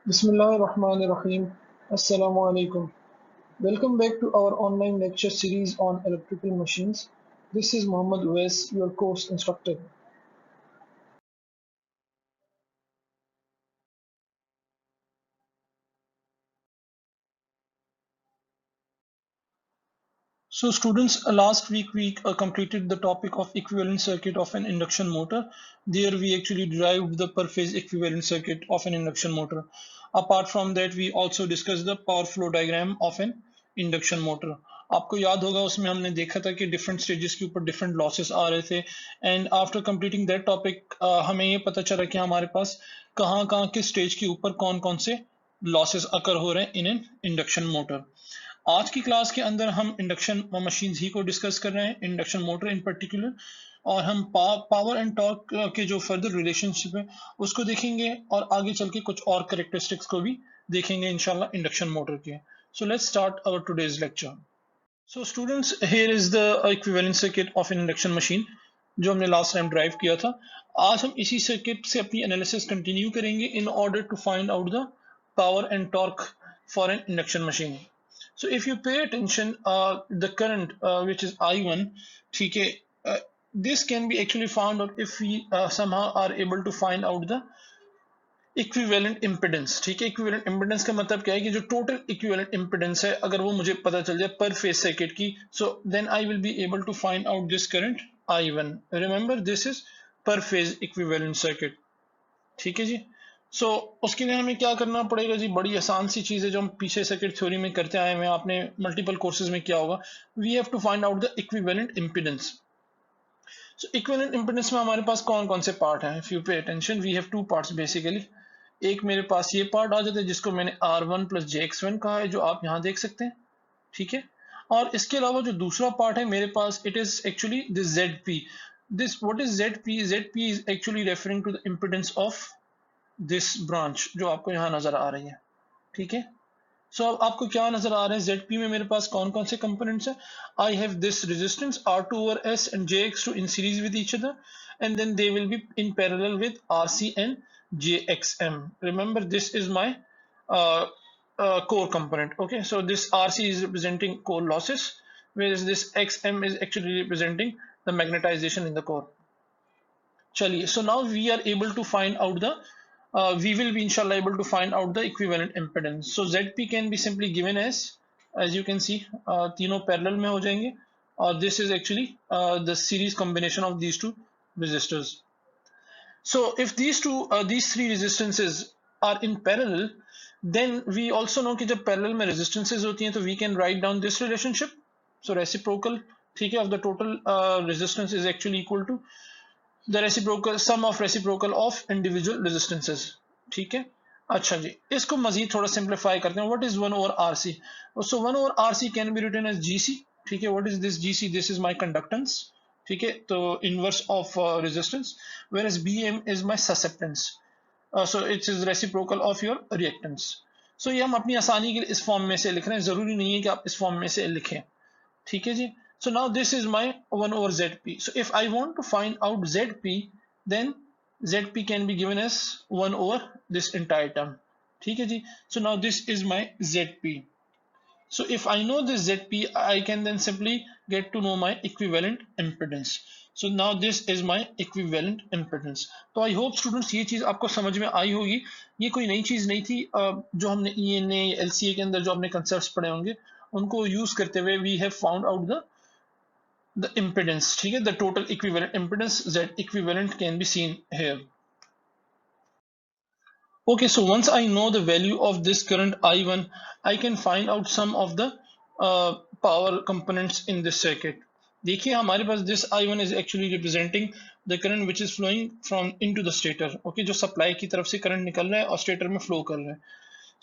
Bismillahirrahmanirrahim. Assalamu alaikum. Welcome back to our online lecture series on electrical machines. This is Muhammad Uwais, your course instructor. So students, last week we completed the topic of equivalent circuit of an induction motor. There we actually derived the per phase equivalent circuit of an induction motor. Apart from that, we also discussed the power flow diagram of an induction motor. आपको याद होगा उसमें हमने देखा था कि different stages के ऊपर डिफरेंट लॉसेस आ रहे थे and after completing that topic हमें ये पता चला कि हमारे पास कहाँ कहाँ के स्टेज के ऊपर कौन कौन से लॉसेस अकर हो रहे हैं इन एन इंडक्शन मोटर. आज की क्लास के अंदर हम इंडक्शन मशीन ही को डिस्कस कर रहे हैं, इंडक्शन मोटर इन पर्टिकुलर, और हम पावर एंड टॉर्क के जो फर्दर रिलेशनशिप है उसको देखेंगे और आगे चल के कुछ और करेक्टरिस्टिक्स को भी देखेंगे इंशाल्लाह इंडक्शन मोटर के. So let's start our today's lecture. So students, here is the equivalent circuit of N induction machine जो हमने लास्ट टाइम ड्राइव किया था. आज हम इसी सर्किट से अपनी एनालिसिस कंटिन्यू करेंगे in order to find out the power and torque for an induction machine. So if you pay attention, the current which is I1, ठीक है, this can be actually found out if we somehow are able to find out the equivalent impedance. ठीक है, equivalent impedance का मतलब क्या है कि जो total equivalent impedance है अगर वो मुझे पता चल जाए per phase circuit की, so then I will be able to find out this current I1. Remember, this is per phase equivalent circuit. ठीक है जी. सो उसके लिए हमें क्या करना पड़ेगा जी, बड़ी आसान सी चीज़ है जो हम पीछे सर्किट थ्योरी में करते आए हैं, आपने मल्टीपल कोर्सेज में किया होगा. We have to find out the equivalent impedance. So equivalent impedance में हमारे पास कौन कौन से पार्ट हैं? If you pay attention, we have two parts basically. एक मेरे पास ये पार्ट आ जाता है जिसको मैंने R1 प्लस JX1 कहा है, जो आप यहाँ देख सकते हैं. ठीक है, और इसके अलावा जो दूसरा पार्ट है मेरे पास, it is actually this ZP. This what is ZP? ZP is actually referring to the impedance of this branch जो आपको यहाँ नजर आ रही है. ठीक है, सो अब आपको क्या नजर आ रहा है? ZP में मेरे पास कौन कौन से कंपोनेंट्स हैं? I have this resistance R2 over S and JX2 in series with each other, and then they will be in parallel with RC and JXM. Remember, this is my uh, core component. Okay, so this RC is representing core losses, whereas this XM is actually representing the magnetization in the core. चलिए, so now we are able to find out the we will be inshallah able to find out the equivalent impedance. So ZP can be simply given as you can see, तीनों parallel में हो जाएंगे, और this is actually the series combination of these two resistors. So if these three resistances are in parallel, then we also know कि जब parallel में resistances होती हैं तो we can write down this relationship. So reciprocal, ठीक है, of the total resistance is actually equal to the reciprocal sum of reciprocal of individual resistances. ठीक है, अच्छा जी, इसको मजीद थोड़ा सिंप्लीफाई करते हैं. What is 1 over RC? So 1 over RC can be written as GC. ठीक है, what is this GC? This is my conductance. ठीक है, तो inverse of resistance, where as BM is my susceptance. So it is reciprocal of your reactance. सो ये हम अपनी आसानी के लिए इस फॉर्म में से लिख रहे हैं, जरूरी नहीं है कि आप इस फॉर्म में से लिखें. ठीक है जी. So now this is my 1 over ZP. So if I want to find out ZP, then ZP can be given as 1 over this entire term. ठीक है जी. So now this is my ZP. So if I know this ZP, I can then simply get to know my equivalent impedance. So now this is my equivalent impedance. तो I hope students ये चीज आपको समझ में आई होगी. ये कोई नई चीज नहीं थी, जो हमने ENA LCA के अंदर जो हमने कंसेप्ट्स पढ़े होंगे उनको यूज करते हुए we have found out the impedance. ठीक है, the total equivalent impedance Z equivalent can be seen here. Okay, so once I know the value of this current I1, I can find out some of the power components in this circuit. देखिए हमारे पास this I1 is actually representing the current which is flowing from into the stator. Okay, जो supply की तरफ से current निकल रहा है और stator में flow कर रहा है.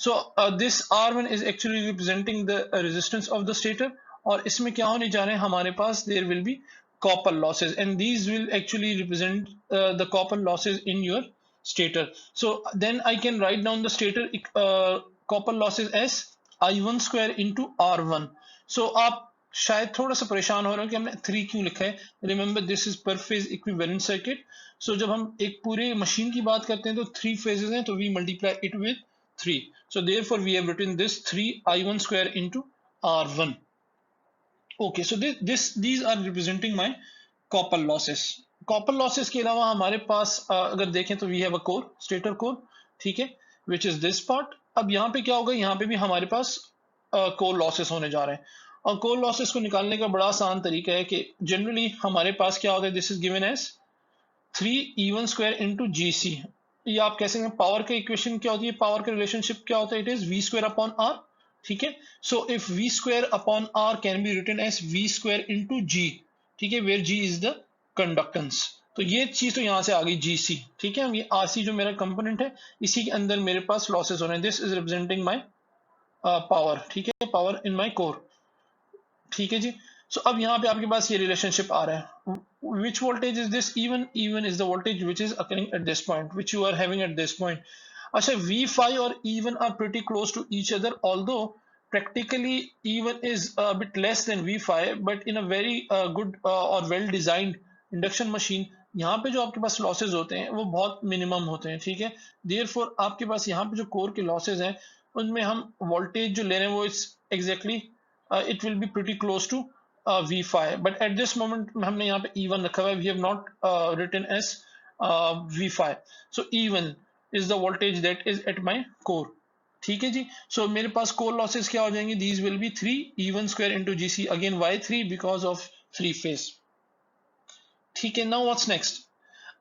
So this R1 is actually representing the resistance of the stator, और इसमें क्या होने जा रहे हैं हमारे पास? There will be copper losses, and these will actually represent the copper losses in your stator. So then I can write down the stator copper losses as I1 square into R1. So आप शायद थोड़ा सा परेशान हो रहे हो कि हमने 3 क्यों लिखा है. Remember, this is per phase equivalent circuit. सो जब हम एक पूरे मशीन की बात करते हैं तो 3 फेजेस हैं, तो we multiply it with 3. So therefore we have written this 3I1 square into R1. Okay, so these are representing my copper losses. Copper losses के अलावा हमारे पास अगर देखें तो we have a core, stator core, ठीक है, विच इज दिस पार्ट. अब यहाँ पे क्या होगा, यहाँ पे भी हमारे पास कोर लॉसेस होने जा रहे हैं. और कोर लॉसेस को निकालने का बड़ा आसान तरीका है कि जनरली हमारे पास क्या होता है, this is given as 3E1 square into GC. ये आप कह सकते हैं पावर का इक्वेशन क्या होती है, पावर का रिलेशनशिप क्या होता है, it is V square upon R. ठीक है, so if V square upon R can be written as V square into G. ठीक है, where G is the conductance. तो ये चीज तो यहां से आ गई GC. ठीक है, ये RC जो मेरा कंपोनेंट है, इसी के अंदर मेरे पास लॉसेस हो रहे हैं. This is representing my power. ठीक है, पावर इन माई कोर. ठीक है जी. सो अब यहाँ पे आपके पास ये रिलेशनशिप आ रहा है. Which voltage is this? even is the voltage which is occurring at this point, which you are having at this point. अच्छा, V5 और E1 are pretty close to each other, although practically E1 is a bit less than V5, but in a very good or well designed induction machine, यहाँ पे जो आपके पास losses होते हैं वो बहुत मिनिमम होते हैं. ठीक है, देयरफॉर आपके पास यहाँ पे जो कोर के लॉसेज हैं उनमें हम वोल्टेज जो ले रहे हैं वो it's exactly it will be pretty close to V5, but at this moment हमने यहाँ पे E1 रखा हुआ है, we have not written as V5. So E1 is the voltage that is at my core. ठीक है जी. So मेरे पास core losses क्या हो जाएंगे, these will be 3E1 square into GC. again why 3? because of 3 phase. ठीक है, now what's next?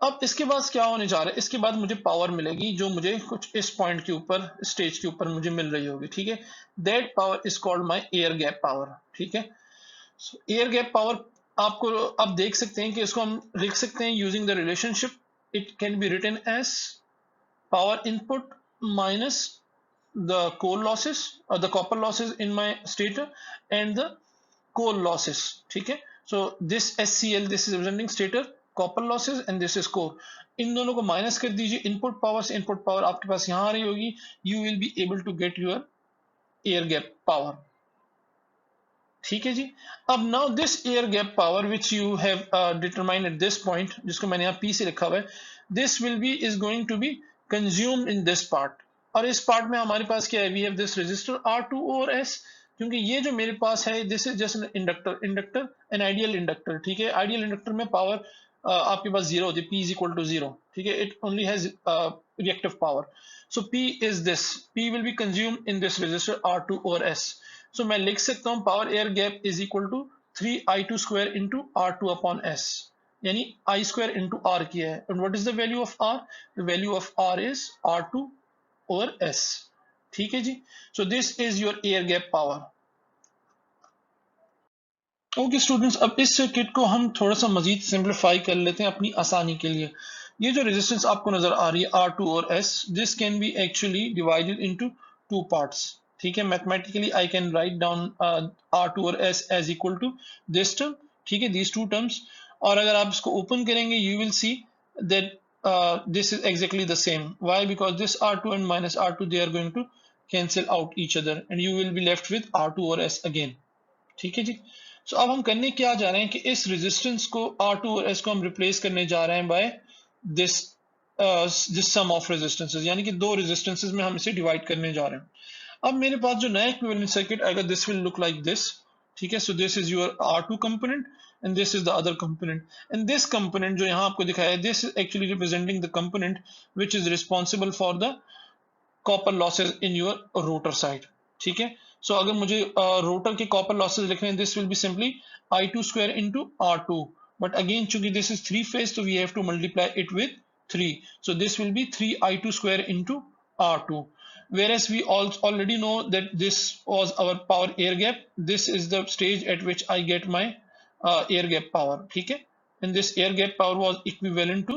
अब इसके बाद क्या होने जा रहा है, इसके बाद मुझे पावर मिलेगी जो मुझे कुछ इस पॉइंट के ऊपर, स्टेज के ऊपर मुझे मिल रही होगी. ठीक है, that power is called my air gap power. ठीक है, एयर गैप पावर आपको आप देख सकते हैं कि इसको हम लिख सकते हैं using the relationship. It can be written as power input minus the core losses और the copper losses in my stator and the core losses. ठीक है, so this SCL, this is representing stator copper losses and this is core. इन दोनों को minus कर दीजिए, input power से input power आपके पास यहां आ रही होगी. You will be able to get your air gap power. ठीक है जी. अब now this air gap power which you have determined at this point, जिसको मैंने यहाँ P से लिखा हुआ है, this will be is going to be consumed in this part. और इस पार्ट में हमारे पास क्या है, we have this resistor R2 और S. क्योंकि ये जो मेरे पास है this is just inductor an ideal inductor. ठीक है, आइडियल इंडक्टर में पावर आपके पास जीरो होती है, P is equal to zero. ठीक है, it only has reactive power. So P is this, P will be consumed in this resistor R2 और S. So मैं लिख सकता हूं power air gap is equal to 3I2 square into R2 upon S, यानी I square into R किया है. And what is the value of R? The value of R is R2 और S. ठीक है जी. So this is your air gap power. Okay students, अब इस circuit को हम थोड़ा सा मजीद सिंप्लीफाई कर लेते हैं अपनी आसानी के लिए. ये जो रेजिस्टेंस आपको नजर आ रही है R2 और S, this can be actually divided into two parts. ठीक है, mathematically I can write down R2 और S as equal to this term. ठीक है, दीज टू टर्म्स. और अगर आप इसको ओपन करेंगे you will see that this is exactly the same. Why? Because this R2 and minus R2 they are going to cancel out each other and you will be left with R2 or S again. ठीक है जी. So अब हम करने क्या जा रहे हैं कि इस रेजिस्टेंस को R2 और S को हम रिप्लेस करने जा रहे हैं by this this sum of resistances, यानी कि दो रेजिस्टेंसेस में हम इसे डिवाइड करने जा रहे हैं. अब मेरे पास जो नया इक्विवेलेंट सर्किट आएगा this will look like this. ठीक है, so this is your R2 component and this is the other component, and this component जो यहाँ आपको दिखाया है, this is actually representing the component which is responsible for the copper losses in your rotor side. ठीक है, so अगर मुझे rotor के copper losses लिखने हैं, this will be simply I2 square into R2, but again चूंकि this is 3 phase so we have to multiply it with 3, so this will be 3I2 square into R2. Whereas we already know that this was our power air gap. This is the stage at which I get my air gap power. ठीक है, and this air gap power was equivalent to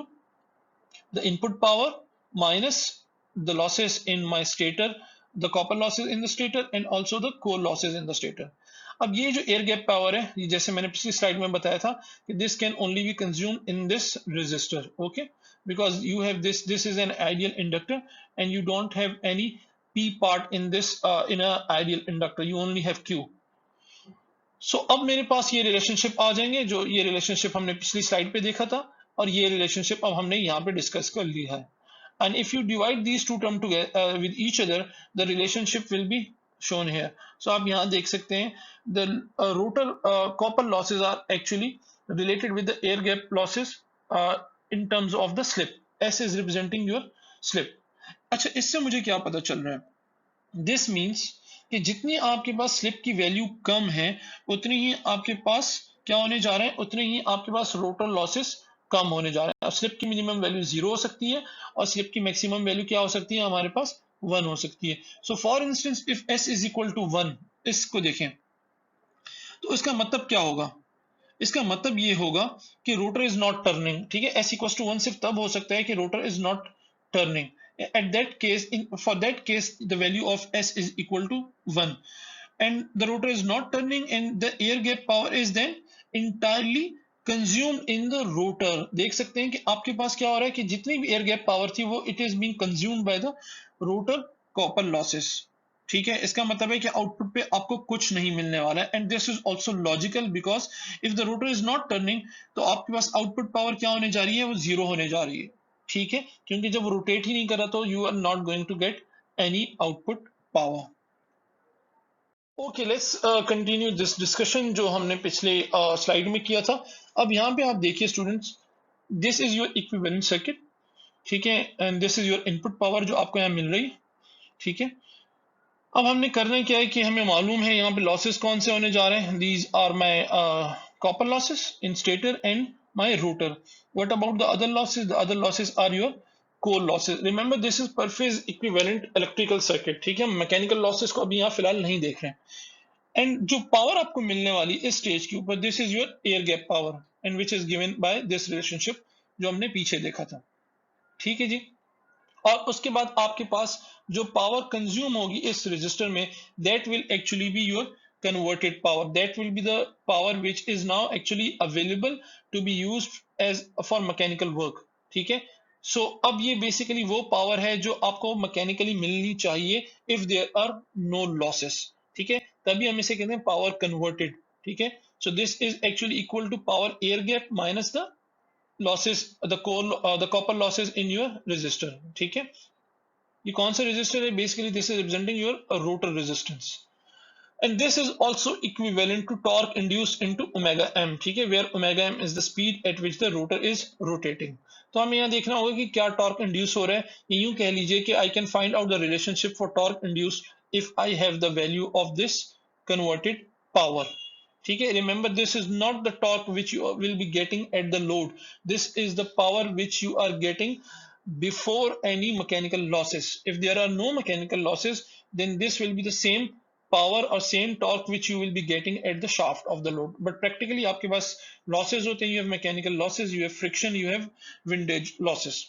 the input power minus the losses in my stator, the copper losses in the stator and also the core losses in the stator. अब ये जो air gap power है, जैसे मैंने पिछली slide में बताया था कि this can only be consumed in this resistor. Okay, because you have this is an ideal inductor and you don't have any P part in this in a ideal inductor, you only have Q. सो अब मेरे पास ये relationship आ जाएंगे, जो ये relationship हमने पिछली slide पे देखा था और ये रिलेशनशिप अब हमने यहाँ पे डिस्कस कर लिया है. and if you divide these two terms together with each other, the relationship will be shown here. So आप यहाँ देख सकते हैं the rotor copper losses are actually related with the air gap losses in terms of the slip. S is representing your slip. अच्छा, इससे मुझे क्या पता चल रहा है? दिस मीन्स कि जितनी आपके पास स्लिप की वैल्यू कम है, उतनी ही आपके पास क्या होने जा रहे हैं, उतने ही आपके पास रोटर लॉसेस कम होने जा रहे हैं. अब स्लिप की मिनिमम वैल्यू 0 हो सकती है और स्लिप की मैक्सिमम वैल्यू क्या हो सकती है, हमारे पास 1 हो सकती है. So for instance if s is equal to 1, इसको देखें तो इसका मतलब क्या होगा? इसका मतलब ये होगा कि रोटर इज नॉट टर्निंग. ठीक है, s इक्वल टू 1 सिर्फ तब हो सकता है कि rotor is not turning. At that case, for that case, the value of s is equal to 1, and the rotor is not turning, and the air gap power is then entirely consumed in the rotor. देख सकते हैं कि आपके पास क्या हो रहा है कि जितनी भी air gap power थी वो it is being consumed by the rotor copper losses. ठीक है, इसका मतलब है कि आउटपुट पे आपको कुछ नहीं मिलने वाला है. And this is also logical because if the rotor is not turning तो आपके पास आउटपुट पावर क्या होने जा रही है, वो 0 होने जा रही है. ठीक है, क्योंकि जब रोटेट ही नहीं कर रहा तो you are not going to get any output power. Okay, let's continue this discussion जो हमने पिछले स्लाइड में किया था. अब यहाँ पे आप देखिए students, this is your equivalent circuit. ठीक है, and this is your input power जो आपको यहाँ मिल रही है. ठीक है, अब हमने करना क्या है कि हमें मालूम है यहाँ पे लॉसेस कौन से होने जा रहे हैं. These are my copper losses in stator and my rotor. What about the other losses? The other losses are your core losses. Remember this is per phase equivalent electrical circuit. ठीक है, mechanical losses को अभी यहाँ फिलहाल नहीं देख रहे हैं. एंड जो पावर आपको मिलने वाली इस स्टेज के ऊपर, this is your air gap power and which is given by this relationship जो हमने पीछे देखा था. ठीक है जी, और उसके बाद आपके पास जो पावर कंज्यूम होगी इस रजिस्टर में, that will actually be your converted power. That will be the power which is now actually available to be used as for mechanical work. ठीक है, सो अब ये बेसिकली वो पावर है जो आपको मैकेनिकली मिलनी चाहिए if there are no losses. ठीक है, तभी हम इसे कहते हैं पावर कन्वर्टेड. ठीक है, so this is actually equal to power air gap minus the losses, the copper losses in your resistor. ठीक है, ये कौन सा resistor है? Basically this is representing your rotor resistance, and this is also equivalent to torque induced into omega m. ठीक है, where omega m is the speed at which the rotor is rotating. तो हमें यहाँ देखना होगा कि क्या टॉर्क इंड्यूस हो रहा है. ये यूं कह लीजिए कि I can find out the relationship for torque induced if I have the value of this converted power. ठीक है, remember this is not the torque which you will be getting at the load. This is the power which you are getting before any mechanical losses. If there are no mechanical losses, then this will be the same power or same torque which you will be getting at the shaft of the load. But practically आपके पास losses होते हैं. You have mechanical losses, you have friction, you have windage losses.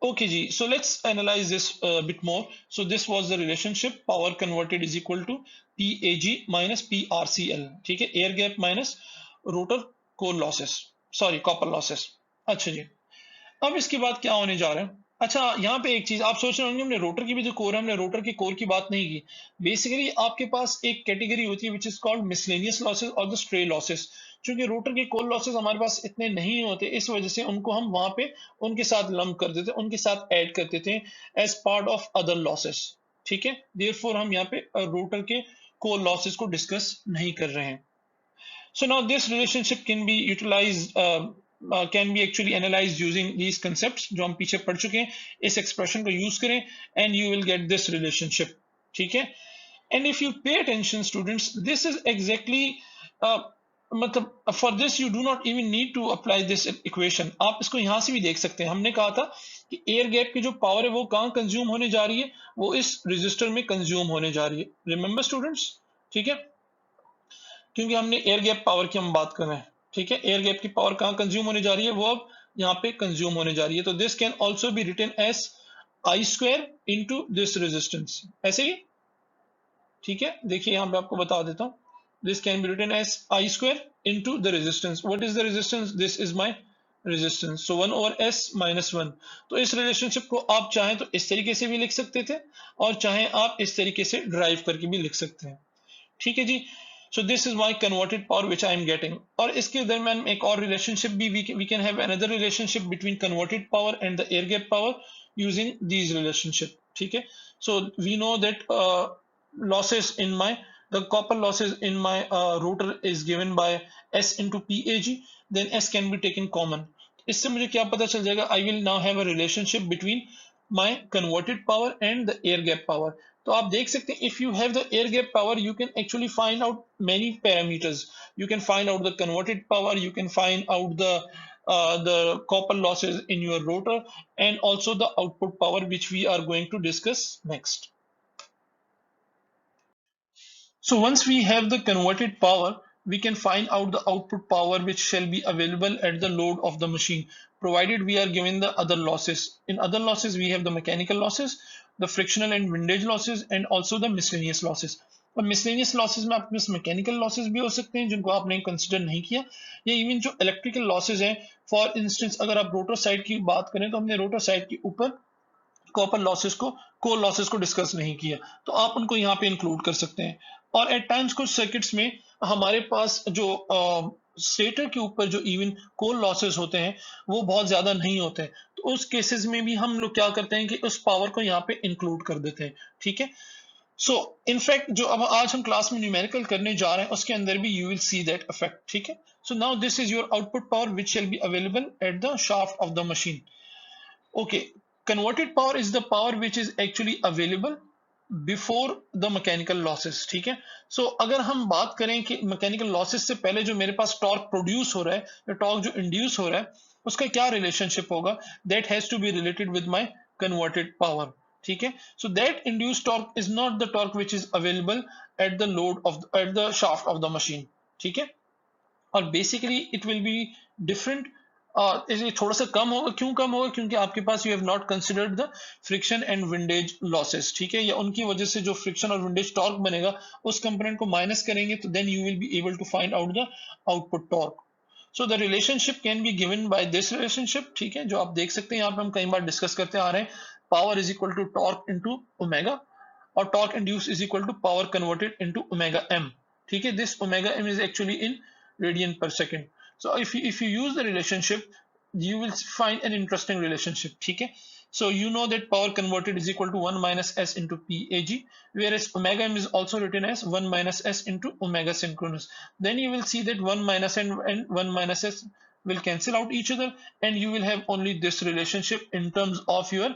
Okay ji, so let's analyze this a bit more. So this was the relationship power converted is equal to PAG minus PRCL. ठीक है, air gap minus rotor core losses, sorry copper losses. अच्छा जी, अब इसके बाद क्या होने जा रहा है? अच्छा, यहाँ पे एक चीज आप सोच रहे होंगे, हमने रोटर की भी जो कोर है, हमने रोटर के कोर की बात नहीं की. बेसिकली आपके पास एक कैटेगरी होती है which is called miscellaneous losses और द स्ट्रे लॉसेस. क्योंकि रोटर के कोर लॉसेस हमारे पास इतने नहीं होते, इस वजह से उनको हम वहां पे उनके साथ लंप कर देते, उनके साथ ऐड कर देते हैं as part of other losses. ठीक है, देयरफॉर हम यहाँ पे रोटर के कोर लॉसेस को डिस्कस नहीं कर रहे हैं. So now this relationship can be utilized, can be actually analyzed using these concepts जो हम पीछे पढ़ चुके हैं. इस expression को use करें and you will get this relationship. ठीक है, and if you pay attention students, this is exactly मतलब for this you do not even need to apply this equation. आप इसको यहाँ से भी देख सकते हैं. हमने कहा था कि एयर गैप की जो पावर है वो कहाँ कंज्यूम होने जा रही है, वो इस रजिस्टर में कंज्यूम होने जा रही है. रिमेंबर स्टूडेंट्स, ठीक है, क्योंकि हमने एयर गैप पावर की हम बात कर रहे हैं. ठीक है, एयर गैप की पावर कहाँ कंज्यूम होने जा रही है, वो अब यहाँ पे कंज्यूम होने जा रही है. तो this can also be written as I square into this resistance, ऐसे ही. ठीक है, देखिए यहाँ पे आपको बता देता हूँ. This can be written as I square into the resistance. What is the resistance? This is my resistance. So 1 over s minus 1. तो इस रिलेशनशिप को आप चाहें तो इस तरीके से भी लिख सकते थे और चाहें आप इस तरीके से ड्राइव करके भी लिख सकते हैं. ठीक है जी. So this is my converted power which I am getting. और इसके दरम्यान एक और relationship भी we can have another relationship between converted power and the air gap power using these relationship. ठीक है. So we know that losses in my the copper losses in my rotor is given by S into PAG. Then S can be taken common. इससे मुझे क्या पता चल जाएगा? I will now have a relationship between my converted power and the air gap power. तो आप देख सकते हैं if you have the air gap power you can actually find out many parameters. You can find out the converted power, you can find out the copper losses in your rotor and also the output power which we are going to discuss next. So once we have the converted power, we can find out the output power which shall be available at the load of the machine, provided we are given the other losses. In other losses, we have the mechanical losses, the frictional and windage losses, and also the miscellaneous losses. और miscellaneous losses में आपके पास mechanical losses भी हो सकते हैं जिनको आपने consider नहीं किया, या even जो electrical losses हैं, for instance अगर आप rotor side की बात करें तो हमने rotor side के ऊपर कॉपर लॉसेस को कोर लॉसेस को डिस्कस नहीं किया, तो आप उनको यहाँ पे इंक्लूड कर सकते हैं. और एट टाइम्स कुछ सर्किट्स में हमारे पास जो स्टेटर के ऊपर जो इवन कोर लॉसेस होते हैं वो बहुत ज्यादा नहीं होते हैं, तो उस केसेस में भी हम लोग क्या करते हैं कि उस पावर को यहाँ पे इंक्लूड कर देते हैं. ठीक है. सो इनफैक्ट जो अब आज हम क्लास में न्यूमेरिकल करने जा रहे हैं उसके अंदर भी you will see that effect. ठीक है. So now this is your output power which shall be available at the shaft of the machine. Okay. Converted power is the power which is actually available before the mechanical losses. ठीक है. So अगर हम बात करें कि mechanical losses से पहले जो मेरे पास torque produce हो रहा है या torque जो induce हो रहा है उसका क्या relationship होगा? That has to be related with my converted power. ठीक है. So that induced torque is not the torque which is available at the load of at the shaft of the machine. ठीक है. और basically it will be different. ये थोड़ा सा कम होगा. क्यों कम होगा? क्योंकि आपके पास you have not considered the friction and windage losses. ठीक है. या उनकी वजह से जो फ्रिक्शन और विंडेज टॉर्क बनेगा उस कंपोनेंट को माइनस करेंगे तो then you will be able to find out the output torque. So the relationship can be given by this relationship. ठीक है. जो आप देख सकते हैं यहाँ पे हम कई बार डिस्कस करते आ रहे हैं. Power is equal to torque into omega और torque induce is equal to power converted into omega M. ठीक है. This omega M is actually in radian per second. So if you use the relationship, you will find an interesting relationship. ठीक है. So you know that power converted is equal to 1 minus S into PAG, whereas omega m is also written as 1 minus S into omega synchronous. Then you will see that 1 minus N and 1 minus S will cancel out each other and you will have only this relationship in terms of your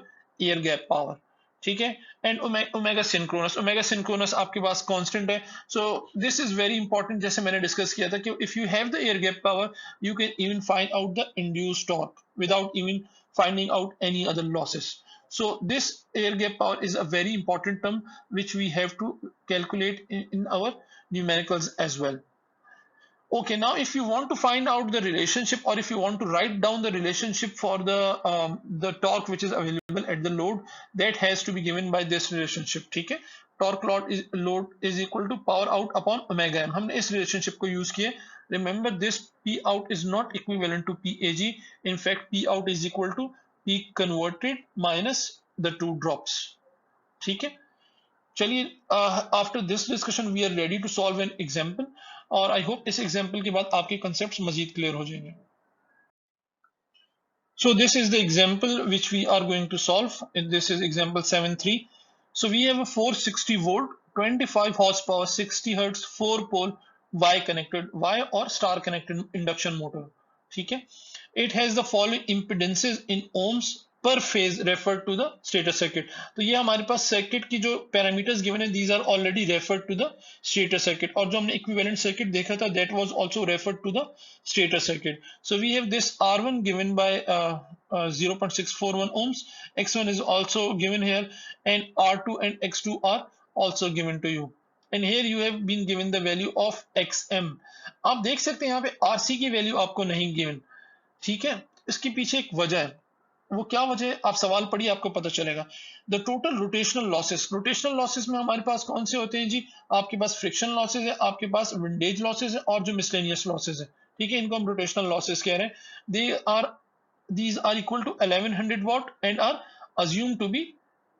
air gap power. ठीक है. And omega synchronous आपके पास constant है. So this is very important. जैसे मैंने discuss किया था कि if you have the air gap power you can even find out the induced torque without even finding out any other losses. So this air gap power is a very important term which we have to calculate in our numericals as well. Okay, now if you want to find out the relationship or if you want to write down the relationship for the torque which is available at the load, that has to be given by this relationship. ठीक है. Torque load is equal to power out upon omega m. हमने इस relationship को use किया. Remember this P out is not equivalent to PAG. In fact, P out is equal to P converted minus the two drops. ठीक है. चलिए after this discussion we are ready to solve an example और I hope इस example के बाद आपके concept मजीद clear हो जाएंगे. So this is the example which we are going to solve. This is example 7.3. So we have a 460 volt, 25 horsepower, 60 hertz, 4 pole Y connected, Y or star connected induction motor. ठीक है. It has the following impedances in ohms per phase referred to the stator circuit. तो ये हमारे पास circuit की जो parameters given है these are already referred to the stator circuit. और जो हमने इक्विवेलेंट सर्किट देखा था that was also referred to the stator circuit. So we have this R1 given by 0.641 ohms. X1 is also given here and R2 and X2 are also given to you. And here you have been given the value of XM. आप देख सकते हैं यहाँ पे RC की value आपको नहीं given. ठीक है. इसके पीछे एक वजह है. वो क्या वजह है आप सवाल पढ़िए आपको पता चलेगा. द टोटल रोटेशनल लॉसेस में हमारे पास कौन से होते हैं जी? आपके पास फ्रिक्शन लॉसेस है, आपके पास विंडेज लॉसेस है और जो मिसलेनियस लॉसेस है. ठीक है. इनको हम रोटेशनल लॉसेस कह रहे हैं. these are equal to 1100 watt and are assumed to be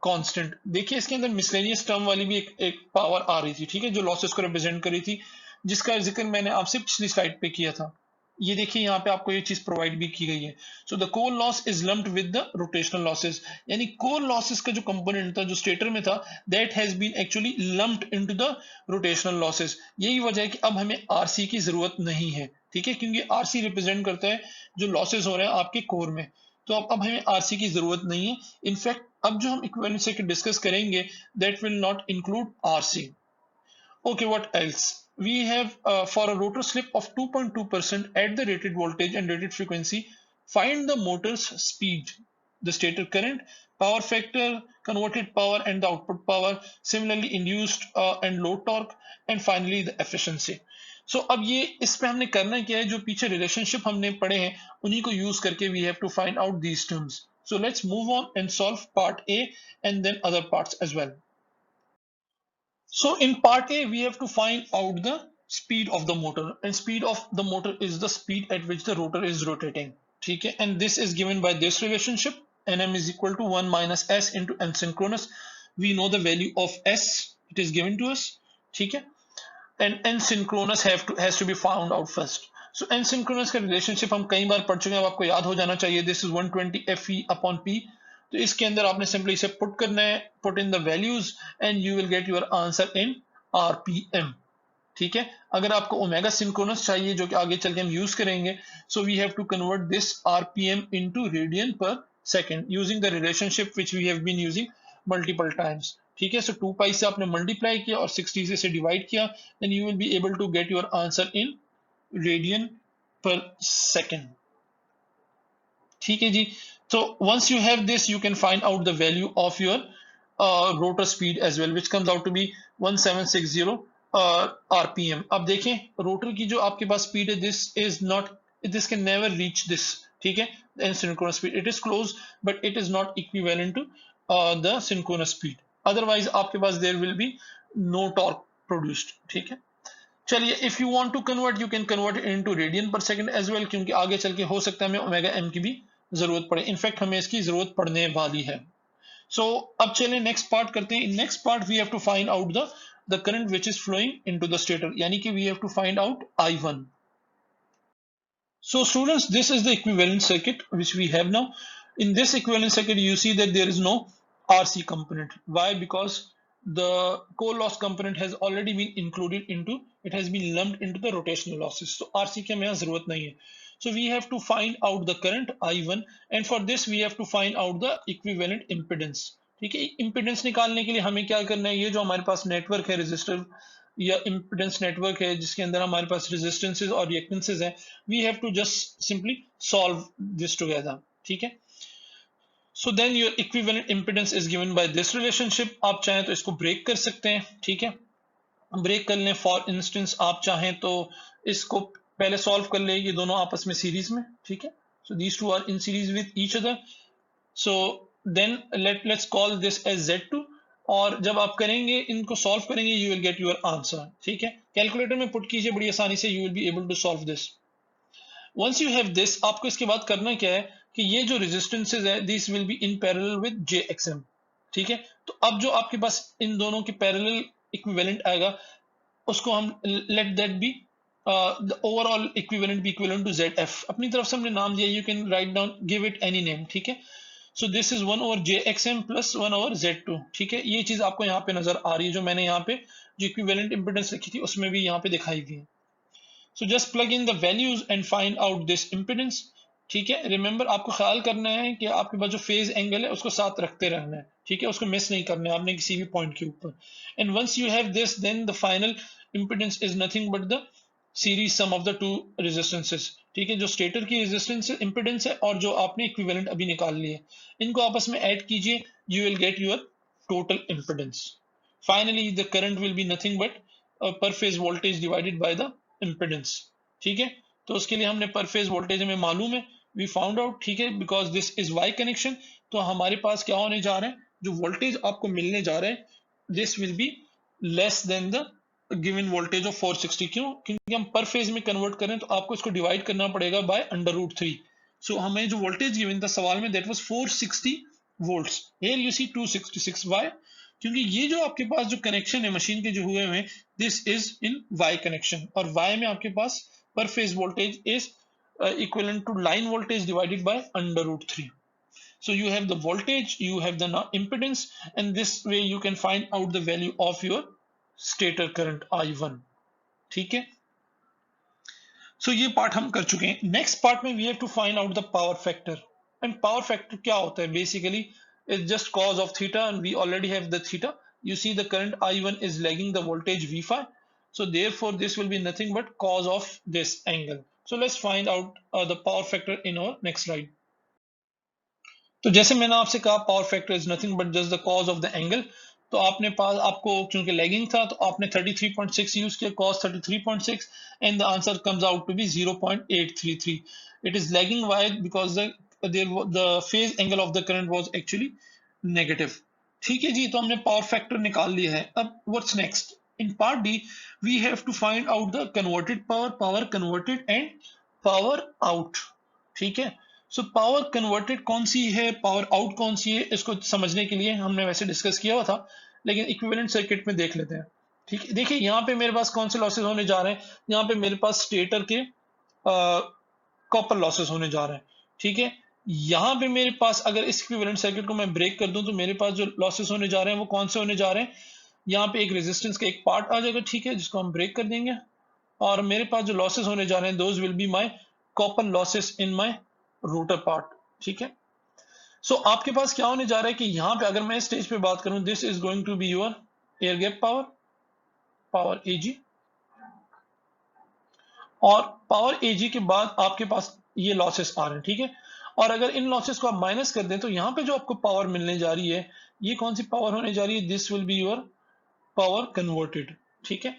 constant. देखिए इसके अंदर मिसलेनियस टर्म वाली भी एक पावर आ रही थी. ठीक है. जो लॉसेस को रिप्रेजेंट कर रही थी. जिसका जिक्र मैंने आपसे पिछली स्लाइड पे किया था। ये देखिए यहाँ पे आपको ये चीज प्रोवाइड भी की गई है। So the core loss is lumped with the rotational losses, यानी कोर लॉसेस का जो कंपोनेंट था जो स्टेटर में था, that has been actually lumped into the rotational losses. यही वजह है कि अब हमें आरसी की जरूरत नहीं है, ठीक है, क्योंकि आरसी रिप्रेजेंट करता है जो लॉसेस हो रहे हैं आपके कोर में। तो अब हमें आरसी की जरूरत नहीं है। इनफैक्ट अब जो हम इक्विवेलेंट सर्किट डिस्कस करेंगे that will not include RC. Okay, what else? We have for a rotor slip of 2.2% at the rated voltage and rated frequency, find the motor's speed, the stator current, power factor, converted power and the output power, similarly induced and load torque, and finally the efficiency. So अब ये इस पे हमने करना क्या है, जो पीछे रिलेशनशिप हमने पढ़े हैं उन्हीं को यूज करके we have to find out these terms. So let's move on and solve part A and then other parts as well. So in part A, we have to find out the speed of the motor, and speed of the motor is the speed at which the rotor is rotating. Okay, and this is given by this relationship. Nm is equal to 1 minus s into n synchronous. We know the value of s, it is given to us. Okay, and n synchronous has to be found out first. So n synchronous का relationship हम कई बार पढ़ चुके हैं, आपको याद हो जाना चाहिए. This is 120 fe upon p. तो इसके अंदर आपने सिंपली इसे पुट करना है, put in the values and you will get your answer in RPM. ठीक है, अगर आपको ओमेगा सिंक्रोनस चाहिए जो कि आगे चल के हम यूज करेंगे, so we have to convert this RPM into radian per second using the relationship which we have been using multiple times. ठीक है, सो 2 पाई से आपने मल्टीप्लाई किया और 60 से डिवाइड किया, then you will be able to get your answer in radian per second. ठीक है जी. So once you have this, you can find out the value of your rotor speed as well, which comes out to be 1760 RPM. अब देखें rotor की जो आपके पास speed है, this can never reach this. ठीक है, and synchronous speed, it is close but it is not equivalent to the synchronous speed. Otherwise आपके पास there will be no torque produced. ठीक है, चलिए, if you want to convert, you can convert it into radian per second as well, क्योंकि आगे चल के हो सकता है हमें ओमेगा एम की भी जरूरत पड़े. इनफैक्ट हमें इसकी जरूरत पड़ने वाली है. सो अब चलें नेक्स्ट पार्ट करते हैं. In next part we have to find out the current which is flowing into the stator, यानी कि we have to find out I1. So students, this is the equivalent circuit which we have now. In this equivalent circuit, you see that there is no RC component. Why? Because the core loss component has already been included into, it has been lumped into the rotational losses. So RC की हमें यहाँ जरूरत नहीं है. So we have to find out the current I1, and for this we have to find out the equivalent impedance. ठीक है, impedance निकालने के लिए हमें क्या करना है, ये जो हमारे पास नेटवर्क है रेजिस्टर या impedance नेटवर्क है जिसके अंदर हमारे पास रेजिस्टेंसेस और रिएक्टेंसेस हैं, we have to just simply solve this together. ठीक है, so then your equivalent impedance is given by this relationship. आप चाहें तो इसको ब्रेक कर सकते हैं. ठीक है, ब्रेक कर लें. फॉर इंस्टेंस आप चाहें तो इसको पहले सॉल्व कर ले, ये दोनों आपस में सीरीज में. ठीक है, so these two are in series with each other. So then let's call this as Z2, और जब आप करेंगे इनको सॉल्व करेंगे you will get your answer. ठीक है, कैलकुलेटर में पुट कीजिए बड़ी आसानी से, you will be able to solve this. Once you have this, आपको इसके बाद करना क्या है कि ये जो रेजिस्टेंसेज है this will be in parallel with JXM. ठीक है, तो अब जो आपके पास इन दोनों के पैरेलल इक्विवेलेंट आएगा उसको हम let that be the overall equivalent be equivalent to ZF. अपनी तरफ से हमने नाम दिया, you can write down, give it any name. ठीक है, so this is 1 over JXM plus 1 over Z2. ठीक है, ये चीज आपको यहाँ पे नजर आ रही है जो मैंने यहाँ पे जो equivalent impedance लिखी थी उसमें भी यहाँ पे दिखाई हुई है. So just plug in the values and find out this impedance. ठीक है, रिमेंबर आपको ख्याल करना है कि आपके पास जो फेज एंगल है उसको साथ रखते रहना है. ठीक है, उसको मिस नहीं करना है आपने किसी भी पॉइंट के ऊपर. And once you have this, then the final impedance is nothing but the series sum of the two resistances. ठीक है, जो स्टेटर की रेजिस्टेंस इंपेडेंस है और जो आपने इक्विवेलेंट अभी निकाल लिए, इनको आपस में ऐड कीजिए, you will get your total impedance. Finally the current will be nothing but per phase voltage divided by the impedance. ठीक है, तो उसके लिए हमने पर फेज वोल्टेज हमें मालूम है, वी फाउंड आउट. ठीक है, because this is Y connection, तो हमारे पास क्या होने जा रहा है, जो वोल्टेज आपको मिलने जा रहा है this will be less than the given voltage of 460. क्यों? क्योंकि हम पर फेज में कन्वर्ट करें तो आपको इसको डिवाइड करना पड़ेगा बाय √3. सो हमें जो वोल्टेज गिवन था सवाल में that was 460 volts. Here you see 266. Why? क्योंकि ये जो आपके पास जो कनेक्शन है मशीन के जो हुए हुए हैं, this is in Y connection, और वाई में आपके पास per phase voltage is equivalent to line voltage divided by under root 3. So you have the voltage, you have the impedance, and this way you can find out the value of your stator current I1. ठीक है, सो ये part हम कर चुके हैं. Next part में we have to find out the power factor. And power factor क्या होता है? Basically it's just cos of theta, and we already have the theta. You see the current I1 is lagging the voltage V5, so therefore this will be nothing but cos of this angle. So let's find out the power factor in our next slide. तो जैसे मैंने आपसे कहा power factor is nothing but just the cause of the angle. तो आपने पास आपको चूंकि lagging था तो आपने 33.6 यूज किया, cos 33.6, and the answer comes out to be 0.833. It is lagging why because the phase angle of the current was actually negative. ठीक है जी, तो हमने पावर फैक्टर निकाल लिया है. अब what's next? In part D we have to find out the converted power, power converted and power out. ठीक है, सो पावर कन्वर्टेड कौन सी है, पावर आउट कौन सी है, इसको समझने के लिए हमने वैसे डिस्कस किया हुआ था, लेकिन इक्विवेलेंट सर्किट में देख लेते हैं. ठीक है, देखिए यहाँ पे मेरे पास कौन से लॉसेस होने जा रहे हैं. यहाँ पे मेरे पास स्टेटर के कॉपर लॉसेस होने जा रहे हैं. ठीक है, यहाँ पे मेरे पास अगर इस इक्विवेलेंट सर्किट को मैं ब्रेक कर दूं तो मेरे पास जो लॉसेस होने जा रहे हैं वो कौन से होने जा रहे हैं. यहाँ पे एक रेजिस्टेंस का एक पार्ट आ जाएगा, ठीक है, जिसको हम ब्रेक कर देंगे, और मेरे पास जो लॉसेस होने जा रहे हैं those will be my copper losses in my rotor part. ठीक है, सो आपके पास क्या होने जा रहा है कि यहां पे अगर मैं स्टेज पे बात करूं, this is going to be your air gap power, power AG, और पावर एजी के बाद आपके पास ये लॉसेस आ रहे हैं. ठीक है, और अगर इन लॉसेस को आप माइनस कर दें तो यहां पे जो आपको पावर मिलने जा रही है ये कौन सी पावर होने जा रही है? This will be your power converted. ठीक है,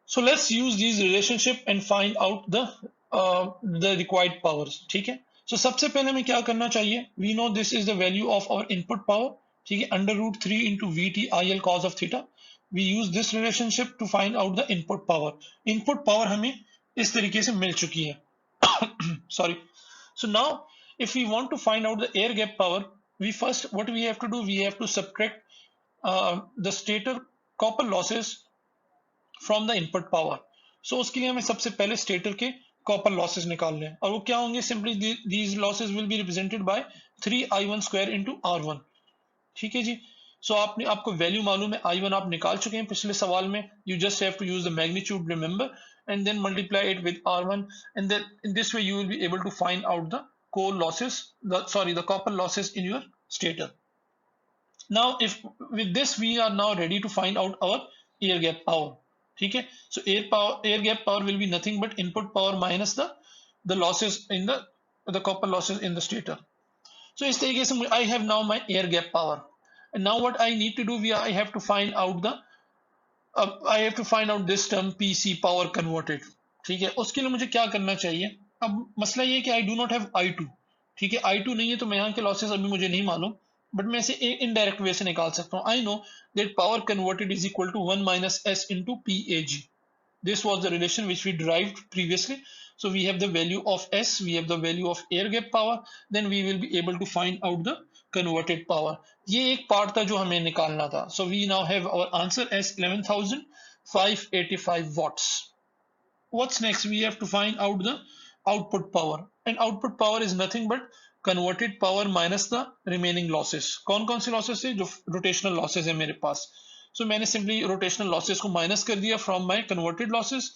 so let's use these relationship and find out the required powers. ठीक है, so सबसे पहले हमें क्या करना चाहिए? We know this is the value of our input power. ठीक है, under root 3 into VT IL cos of theta. We use this relationship to find out the input power. Input power हमें इस तरीके से मिल चुकी है. Sorry. So now if we want to find out the air gap power, we first what we have to do, we have to subtract the stator copper losses from the input power. So उसके लिए हमें सबसे पहले stator के copper losses निकालने हैं, और वो क्या होंगे? Simply these losses will be represented by 3I1 square into R1. ठीक है जी, सो आपको वैल्यू मालूम है, I1 आप निकाल चुके हैं पिछले सवाल में. You just have to use the magnitude, remember, and then multiply it with R1, and then in this way you will be able to find out the core losses, the copper losses in your stator. Now if with this we are now ready to find out our air gap power. ठीक है, so air gap power will be nothing but input power minus the losses in the copper losses in the stator. So इस तरीके से I have now my air gap power, and now what I need to do, I have to find out this term PC, power converted. ठीक है, उसके लिए मुझे क्या करना चाहिए? अब मसला ये है कि I do not have I2. ठीक है, I2 नहीं है तो मैं यहाँ के लॉसेस अभी मुझे नहीं मालूम, बट मैं इसे इनडायरेक्ट वे से निकाल सकता हूँ. I know that power converted is equal to 1 minus S into PAG. This was the relation which we derived previously. So we have the value of S, we have the value of air gap power, then we will be able to find out the converted power. ये एक part था जो हमें निकालना था. So we now have our answer as 11,585 watts. What's next? We have to find out the output power, and output power is nothing but converted power minus the remaining losses. कौन कौन से losses है? जो rotational losses है मेरे पास. सो मैंने simply rotational losses को minus कर दिया from my converted losses.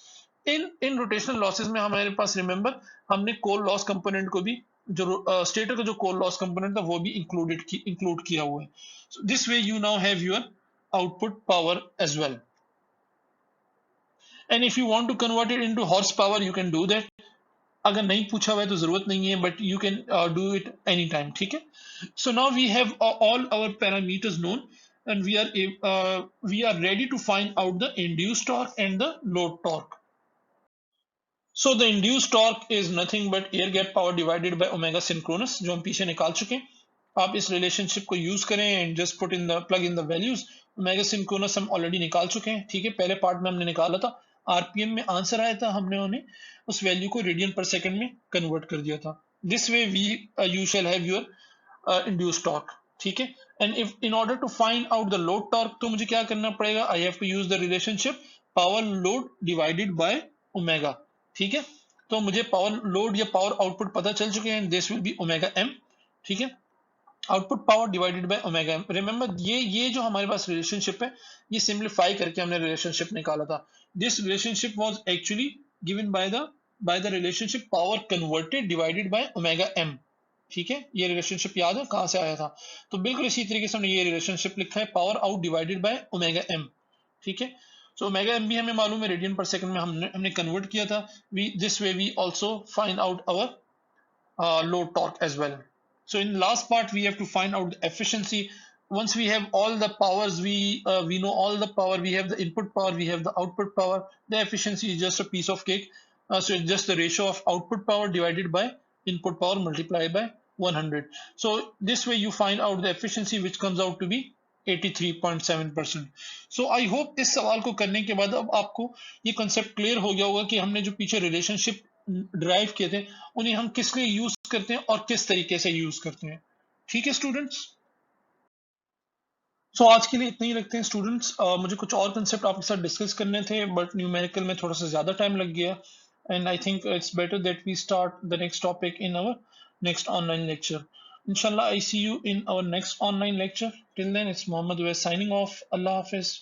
In rotational losses में हमारे पास, रिमेंबर, हमने कोर लॉस कंपोनेंट को भी, जो स्टेटर का जो कोर लॉस कंपोनेंट था वो भी इंक्लूड किया हुआ है. So this way you now have your output power as well, and if you want to convert it into horse power you can do that. अगर नहीं पूछा हुआ है तो जरूरत नहीं है, but you can do it any time. ठीक है, so now we have all our parameters known, and we are ready to find out the induced torque and the load torque. So the induced torque is nothing but air gap power divided by omega synchronous, जो हम पीछे निकाल चुके हैं. आप इस relationship को use करें and just put in the plug in the values. Omega synchronous हम ऑलरेडी निकाल चुके हैं. ठीक है, पहले पार्ट में हमने निकाला था, आरपीएम में आंसर आया था, हमने उन्हें उस वैल्यू को रेडियन पर सेकंड में कन्वर्ट कर दिया था. This way you shall have your induced torque. ठीक है, and if in order to find out the load torque, तो मुझे क्या करना पड़ेगा, I have to use the relationship power load divided by omega. ठीक है, तो मुझे पावर लोड या पावर आउटपुट पता चल चुके हैं, this will be omega M. ठीक है, output power divided by omega M. Remember ये जो हमारे पास रिलेशनशिप है, ये सिंप्लीफाई करके हमने रिलेशनशिप निकाला था। This relationship was actually given by the relationship power converted divided by omega M. ठीक है, ये रिलेशनशिप याद है कहां से आया था, तो बिल्कुल इसी तरीके से हमने ये रिलेशनशिप लिखा है, power out divided by omega M. ठीक है, सो ओमेगा एम भी हमें मालूम है, रेडियन पर सेकंड में हमने कन्वर्ट किया था। We this way we also find out our load torque as well. So in last part we have to find out the efficiency. Once we have all the powers, we know all the power. We have the input power, we have the output power. The efficiency is just a piece of cake. So it's just the ratio of output power divided by input power multiplied by 100. So this way you find out the efficiency, which comes out to be 83.7%. So I hope इस सवाल को करने के बाद अब आपको ये concept clear हो गया होगा कि हमने जो पीछे relationship ड्राइव किए थे उन्हें हम किस लिए यूज करते हैं और किस तरीके से यूज करते हैं। ठीक है स्टूडेंट्स, सो आज के लिए इतना ही रखते हैं स्टूडेंट्स। मुझे कुछ और कंसेप्ट आपके साथ डिस्कस करने थे, बट न्यूमेरिकल में थोड़ा सा ज्यादा टाइम लग गया, and I think it's better that we start the next topic in our next online lecture. इंशाल्लाह I see you in our next online lecture. Till then it's Mohammad Wais signing of. Allah Hafiz.